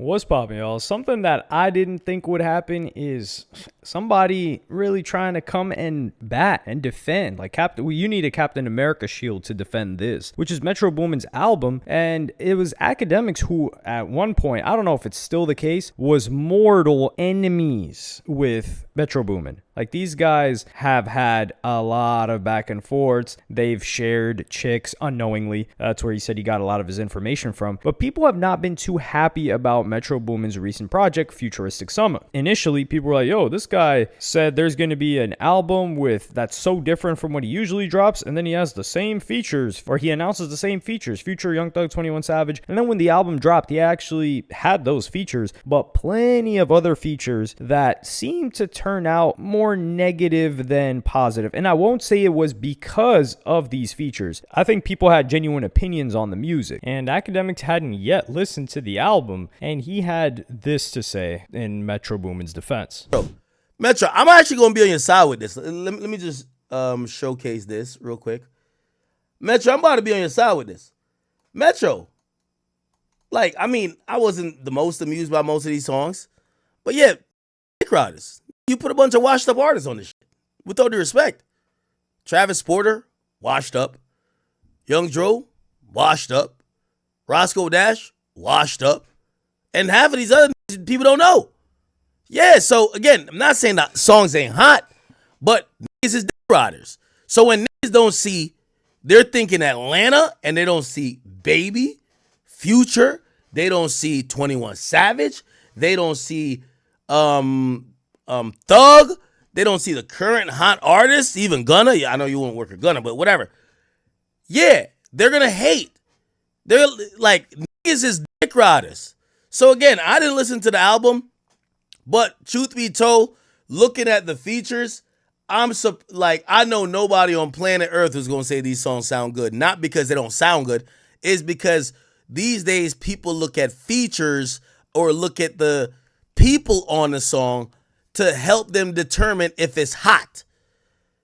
What's poppin', y'all? Something that I didn't think would happen is somebody really trying to come and bat and defend. Like, you need a Captain America shield to defend this, which is Metro Boomin's album. And it was Akademiks who, at one point, I don't know if it's still the case, was mortal enemies with Metro Boomin. Like, these guys have had a lot of back and forths. They've shared chicks unknowingly. That's where he said he got a lot of his information from. But people have not been too happy about Metro Boomin's recent project, Futuristic Summit. Initially, people were like, yo, this guy said there's going to be an album that's so different from what he usually drops, and then he has the same features, or he announces the same features, Future, Young Thug, 21 Savage. And then when the album dropped, he actually had those features, but plenty of other features that seemed to turn out more negative than positive. And I won't say it was because of these features. I think people had genuine opinions on the music, and Akademiks hadn't yet listened to the album, and he had this to say in Metro Boomin's defense. Metro, I'm actually going to be on your side with this. Let me just showcase this real quick. Metro, I'm about to be on your side with this. Metro, like, I mean, I wasn't the most amused by most of these songs, but yeah, dick riders. You put a bunch of washed up artists on this shit. With all due respect. Travis Porter, washed up. Young Dro, washed up. Roscoe Dash, washed up. And half of these other people don't know. Yeah, so again, I'm not saying that songs ain't hot, but niggas is dick riders. So when niggas don't see, they're thinking Atlanta, and they don't see Baby, Future, they don't see 21 Savage, they don't see Thug, they don't see the current hot artists, even Gunna. Yeah, I know you won't work with Gunna, but whatever. Yeah, they're gonna hate. They're like, niggas is dick riders. So again, I didn't listen to the album, but truth be told, looking at the features, I know nobody on planet Earth is gonna say these songs sound good. Not because they don't sound good, it's because these days people look at features or look at the people on the song to help them determine if it's hot.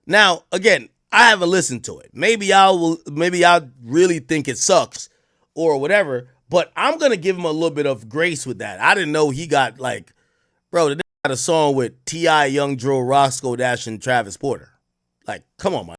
Now, again, I haven't listened to it. Maybe y'all really think it sucks or whatever, but I'm going to give him a little bit of grace with that. I didn't know he got, like, bro, they got a song with T.I., Young Dro, Roscoe Dash, and Travis Porter. Like, come on, man.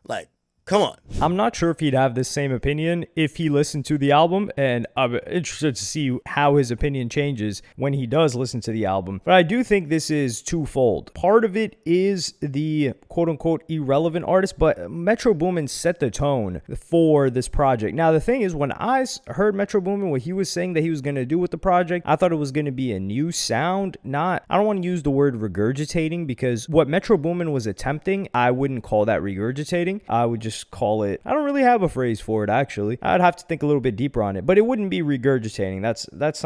Like, come on. I'm not sure if he'd have the same opinion if he listened to the album, and I'm interested to see how his opinion changes when he does listen to the album. But I do think this is twofold. Part of it is the quote-unquote irrelevant artist, but Metro Boomin set the tone for this project. Now, the thing is, when I heard Metro Boomin, what he was saying that he was going to do with the project, I thought it was going to be a new sound. I don't want to use the word regurgitating, because what Metro Boomin was attempting, I wouldn't call that regurgitating. I would just call it, I don't really have a phrase for it, actually. I'd have to think a little bit deeper on it, but it wouldn't be regurgitating. That's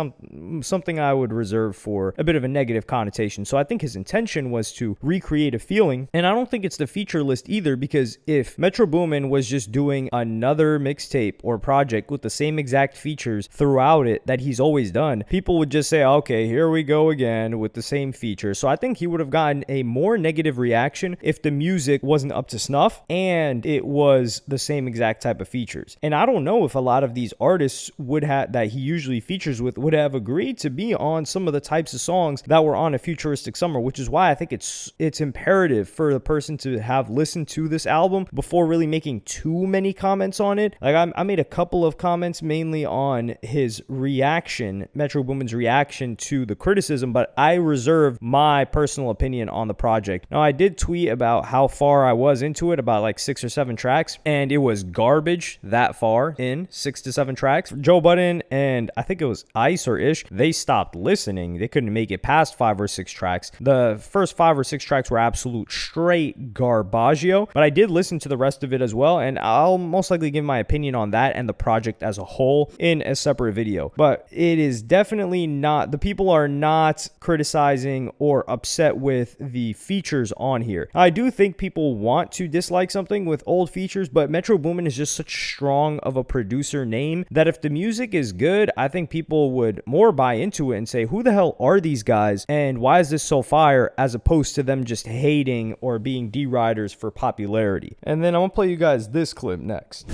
something I would reserve for a bit of a negative connotation. So I think his intention was to recreate a feeling, and I don't think it's the feature list either, because if Metro Boomin was just doing another mixtape or project with the same exact features throughout it that he's always done, people would just say, okay, here we go again with the same features. So I think he would have gotten a more negative reaction if the music wasn't up to snuff and it was the same exact type of features. And I don't know if a lot of these artists that he usually features with would have agreed to be on some of the types of songs that were on a Futuristic Summer, which is why I think it's imperative for the person to have listened to this album before really making too many comments on it. Like, I made a couple of comments mainly on his reaction, Metro Boomin's reaction to the criticism, but I reserve my personal opinion on the project. Now, I did tweet about how far I was into it, about like 6 or 7 tracks, and it was garbage that far in 6 to 7 tracks. Joe Budden and I think it was Ice or Ish, they stopped listening. They couldn't make it past 5 or 6 tracks. The first 5 or 6 tracks were absolute straight garbaggio, but I did listen to the rest of it as well, and I'll most likely give my opinion on that and the project as a whole in a separate video. But it is definitely not, the people are not criticizing or upset with the features on here. I do think people want to dislike something with old features, but Metro Boomin is just such strong of a producer name that if the music is good, I think people would more buy into it and say, who the hell are these guys and why is this so fire, as opposed to them just hating or being deriders for popularity. And then I'm gonna play you guys this clip next.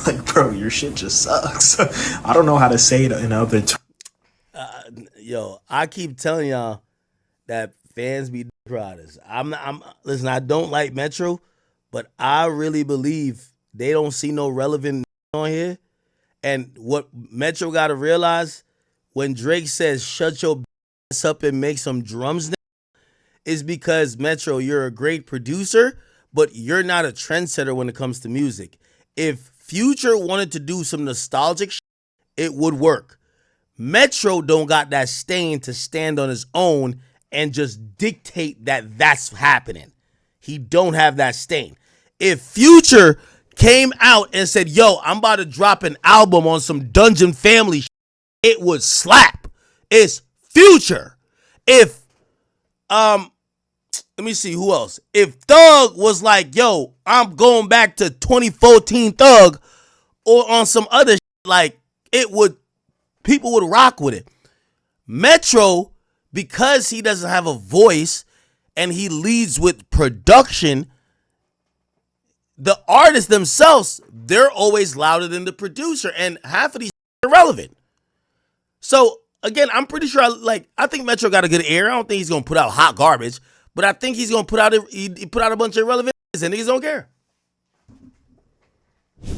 Like, bro, your shit just sucks. I don't know how to say it in other Yo, I keep telling y'all that fans be dick riders. Listen, I don't like Metro, but I really believe they don't see no relevant on here. And what Metro got to realize when Drake says, shut your ass up and make some drums now, is because Metro, you're a great producer, but you're not a trendsetter when it comes to music. If Future wanted to do some nostalgic shit, it would work. Metro don't got that stain to stand on his own and just dictate that that's happening. He don't have that stain. If Future came out and said, yo, I'm about to drop an album on some Dungeon Family shit, it would slap. It's Future. If let me see who else. If Thug was like, yo, I'm going back to 2014 Thug or on some other shit, like people would rock with it. Metro, because he doesn't have a voice and he leads with production, the artists themselves, they're always louder than the producer, and half of these are irrelevant. So again, I'm pretty sure I think Metro got a good ear. I don't think he's gonna put out hot garbage, but I think he's gonna put out a bunch of irrelevant and niggas don't care.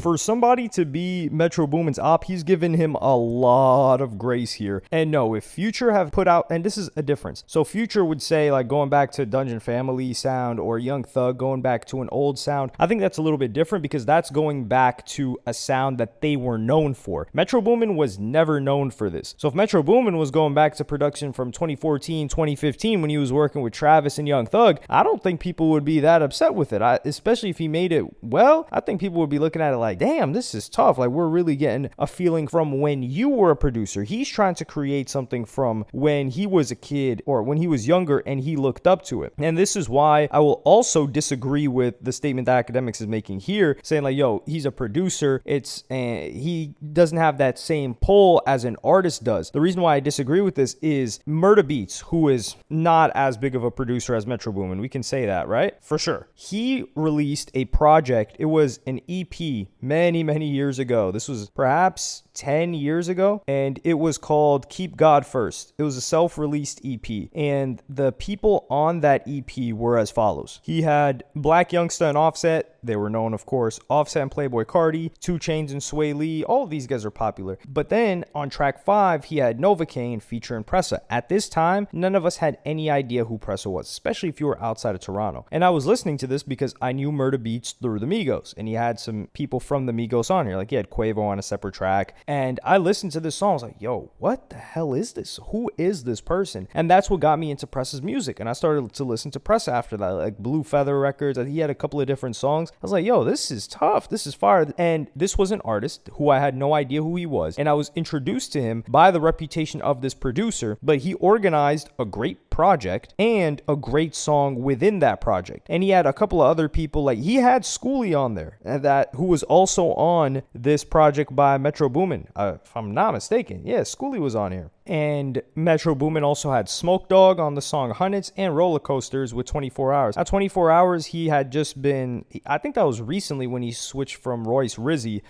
For somebody to be Metro Boomin's op, he's given him a lot of grace here. And no, if Future have put out, and this is a difference. So Future would say, like, going back to Dungeon Family sound, or Young Thug going back to an old sound. I think that's a little bit different because that's going back to a sound that they were known for. Metro Boomin was never known for this. So if Metro Boomin was going back to production from 2014, 2015 when he was working with Travis and Young Thug, I don't think people would be that upset with it. Especially if he made it well, I think people would be looking at it like, damn, this is tough. Like, we're really getting a feeling from when you were a producer. He's trying to create something from when he was a kid or when he was younger and he looked up to it. And this is why I will also disagree with the statement that Akademiks is making here, saying like, yo, he's a producer. He doesn't have that same pull as an artist does. The reason why I disagree with this is Murda Beats, who is not as big of a producer as Metro Boomin. We can say that, right? For sure. He released a project. It was an EP many years ago. This was perhaps 10 years ago, and it was called Keep God First. It was a self-released EP, and the people on that EP were as follows. He had Black Youngsta and Offset. They were known, of course, Offset and Playboi Carti, 2 Chainz and Sway Lee. All of these guys are popular. But then on track 5, he had Novocaine featuring Pressa. At this time, none of us had any idea who Pressa was, especially if you were outside of Toronto. And I was listening to this because I knew Murda Beats through the Migos, and he had some people from the Migos on here. Like, he had Quavo on a separate track. And I listened to this song. I was like, yo, what the hell is this? Who is this person? And that's what got me into Pressa's music. And I started to listen to Pressa after that, like Blue Feather Records. He had a couple of different songs. I was like, yo, this is tough. This is fire. And this was an artist who I had no idea who he was. And I was introduced to him by the reputation of this producer, but he organized a great project and a great song within that project. And he had a couple of other people, like he had Schoolie on there, who was also on this project by Metro Boomin. If I'm not mistaken. Yeah, Schoolie was on here. And Metro Boomin also had Smoke Dogg on the song Hundreds and Roller Coasters with 24 Hours. At 24 Hours, he had just been, I think that was recently when he switched from Royce Rizzy.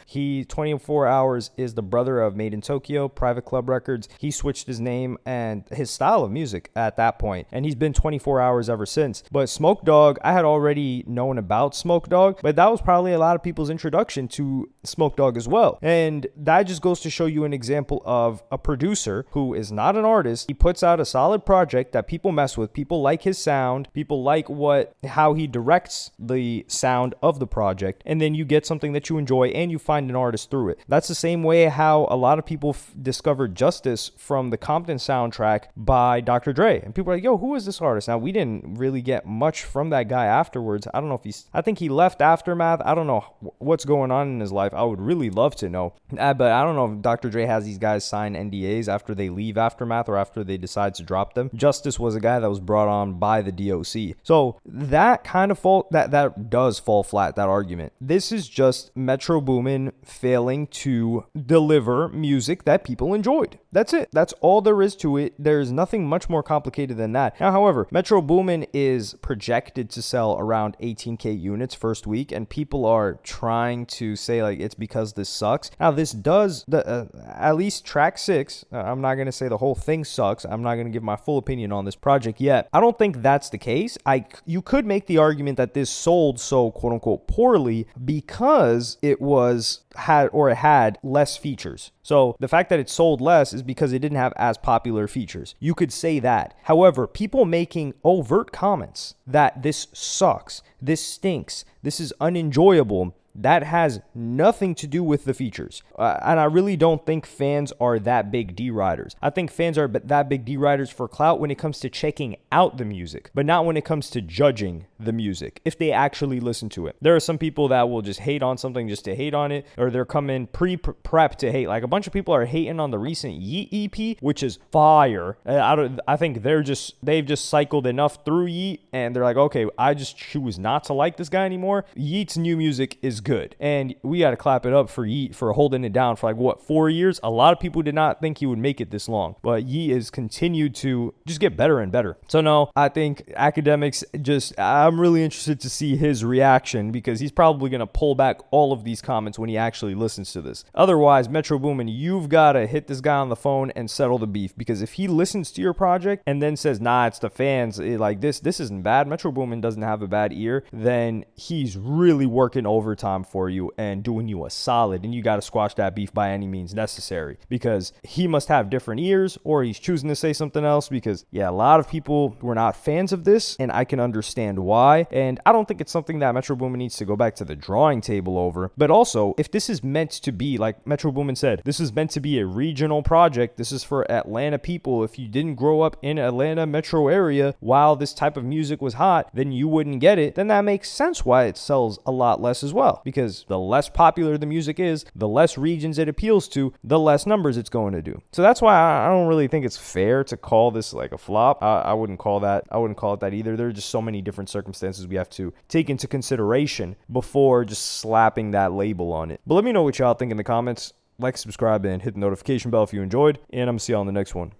24 Hours is the brother of Made in Tokyo, Private Club Records. He switched his name and his style of music at that point, and he's been 24 Hours ever since. But Smoke Dogg, I had already known about Smoke Dogg, but that was probably a lot of people's introduction to Smoke Dogg as well. And that just goes to show you an example of a producer who is not an artist. He puts out a solid project that people mess with. People like his sound. People like how he directs the sound of the project. And then you get something that you enjoy and you find an artist through it. That's the same way how a lot of people discovered Justice from the Compton soundtrack by Dr. Dre. And people are like, yo, who is this artist? Now, we didn't really get much from that guy afterwards. I don't know if I think he left Aftermath. I don't know what's going on in his life. I would really love to know. But I don't know if Dr. Dre has these guys sign NDAs after they leave Aftermath or after they decide to drop them. Justice was a guy that was brought on by the DOC. So that kind of that does fall flat, that argument. This is just Metro Boomin failing to deliver music that people enjoyed. That's it. That's all there is to it. There's nothing much more complicated than that. Now, however, Metro Boomin is projected to sell around 18K units first week, and people are trying to say like it's because this sucks. Now, this does, at least track 6, I'm not going to say the whole thing sucks. I'm not going to give my full opinion on this project yet. I don't think that's the case. You could make the argument that this sold so quote unquote poorly because it had less features. So the fact that it sold less is because it didn't have as popular features. You could say that. However, people making overt comments that this sucks, this stinks, this is unenjoyable, that has nothing to do with the features. And I really don't think fans are that big D-riders. I think fans are that big D-riders for clout when it comes to checking out the music, but not when it comes to judging the music, if they actually listen to it. There are some people that will just hate on something just to hate on it, or they're coming pre-prep to hate. Like a bunch of people are hating on the recent Yeet EP, which is fire. I think they've just cycled enough through Yeet, and they're like, okay, I just choose not to like this guy anymore. Yeet's new music is good, and we got to clap it up for Yeet for holding it down for 4 years. A lot of people did not think he would make it this long, but Yeet has continued to just get better and better. So no, I think Akademiks, I'm really interested to see his reaction, because he's probably going to pull back all of these comments when he actually listens to this. Otherwise, Metro Boomin, you've got to hit this guy on the phone and settle the beef, because if he listens to your project and then says, nah, it's the fans, this isn't bad, Metro Boomin doesn't have a bad ear, then he's really working overtime for you and doing you a solid, and you got to squash that beef by any means necessary, because he must have different ears, or he's choosing to say something else, because a lot of people were not fans of this, and I can understand why, and I don't think it's something that Metro Boomin needs to go back to the drawing table over. But also, if this is meant to be, like Metro Boomin said, this is meant to be a regional project, this is for Atlanta people. If you didn't grow up in Atlanta metro area while this type of music was hot, then you wouldn't get it. Then that makes sense why it sells a lot less as well, because the less popular the music is, the less regions it appeals to, the less numbers it's going to do. So that's why I don't really think it's fair to call this like a flop. I wouldn't call it that either. There are just so many different circumstances we have to take into consideration before just slapping that label on it. But let me know what y'all think in the comments. Like, subscribe, and hit the notification bell if you enjoyed, and I'm gonna see y'all on the next one.